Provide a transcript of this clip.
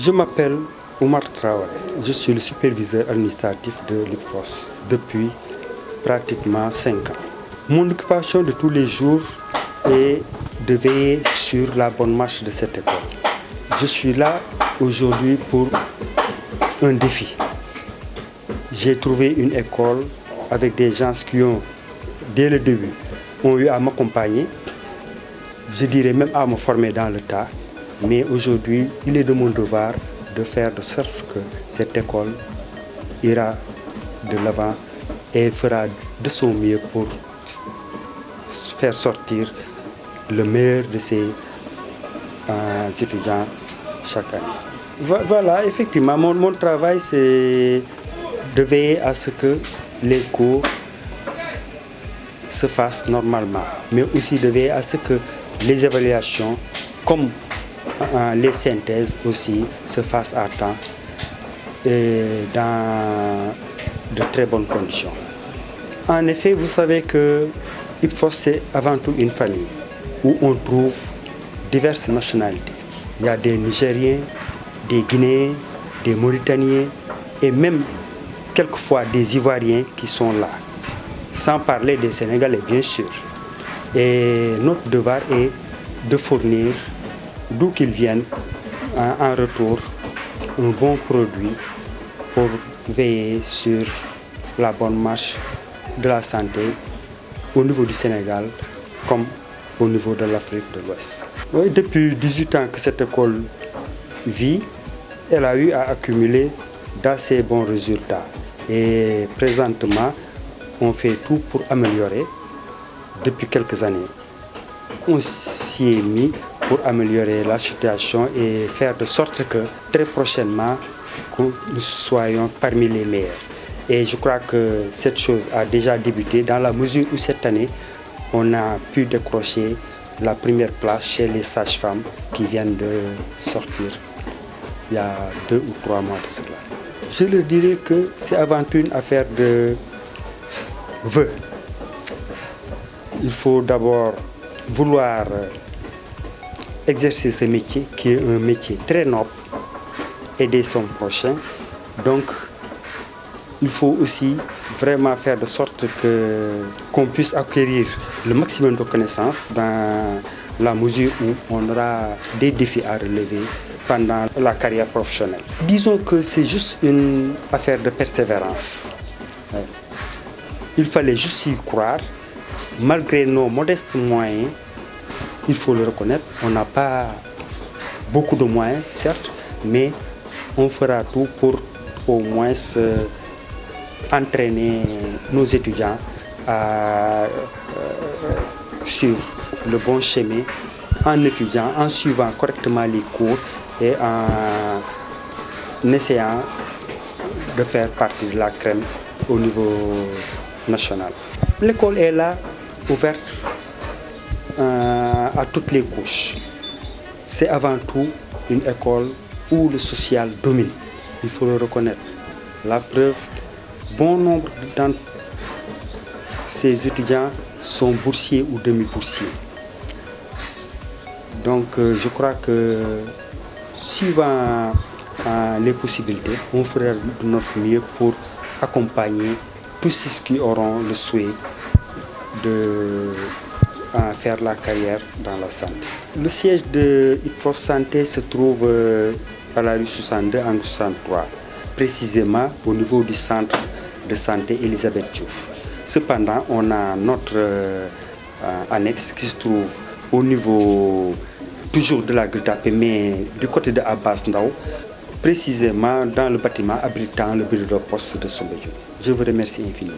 Je m'appelle Oumar Traoré. Je suis le superviseur administratif de l'IPFOS depuis pratiquement 5 ans. Mon occupation de tous les jours est de veiller sur la bonne marche de cette école. Je suis là aujourd'hui pour un défi. J'ai trouvé une école avec des gens qui ont, dès le début, ont eu à m'accompagner, je dirais même à me former dans le tas. Mais aujourd'hui, il est de mon devoir de faire de sorte que cette école ira de l'avant et fera de son mieux pour faire sortir le meilleur de ses étudiants chaque année. Voilà, effectivement, mon travail, c'est de veiller à ce que les cours se fassent normalement, mais aussi de veiller à ce que les évaluations, comme les synthèses aussi, se fassent à temps et dans de très bonnes conditions. En effet, vous savez que l'IPFOS, c'est avant tout une famille où on trouve diverses nationalités. Il y a des Nigériens, des Guinéens, des Mauritaniens et même quelquefois des Ivoiriens qui sont là, sans parler des Sénégalais bien sûr. Et notre devoir est de fournir, d'où qu'ils viennent, en retour, un bon produit pour veiller sur la bonne marche de la santé au niveau du Sénégal comme au niveau de l'Afrique de l'Ouest. Oui, depuis 18 ans que cette école vit, elle a eu à accumuler d'assez bons résultats. Et présentement, on fait tout pour améliorer depuis quelques années. On s'y est mis pour améliorer la situation et faire de sorte que très prochainement, que nous soyons parmi les meilleurs. Et je crois que cette chose a déjà débuté dans la mesure où cette année, on a pu décrocher la première place chez les sages-femmes qui viennent de sortir il y a 2 ou 3 mois de cela. Je leur dirais que c'est avant tout une affaire de vœux. Il faut d'abord vouloir exercer ce métier qui est un métier très noble, aider son prochain. Donc, il faut aussi vraiment faire de sorte qu'on puisse acquérir le maximum de connaissances dans la mesure où on aura des défis à relever pendant la carrière professionnelle. Disons que c'est juste une affaire de persévérance. Il fallait juste y croire. Malgré nos modestes moyens, il faut le reconnaître, on n'a pas beaucoup de moyens, certes, mais on fera tout pour au moins entraîner nos étudiants à suivre le bon chemin en étudiant, en suivant correctement les cours et en essayant de faire partie de la crème au niveau national. L'école est là, ouverte à toutes les couches. C'est avant tout une école où le social domine. Il faut le reconnaître. La preuve, bon nombre de ces étudiants sont boursiers ou demi-boursiers. Donc je crois que suivant les possibilités, on fera de notre mieux pour accompagner tous ceux qui auront le souhait de faire la carrière dans la santé. Le siège de l'IPFOS Santé se trouve à la rue 62, angle 63, précisément au niveau du centre de santé Elisabeth Diouf. Cependant, on a notre annexe qui se trouve au niveau toujours de la Gueule Tapée, mais du côté de Abbas Ndao, précisément dans le bâtiment abritant le bureau de poste de Soumbédioune. Je vous remercie infiniment.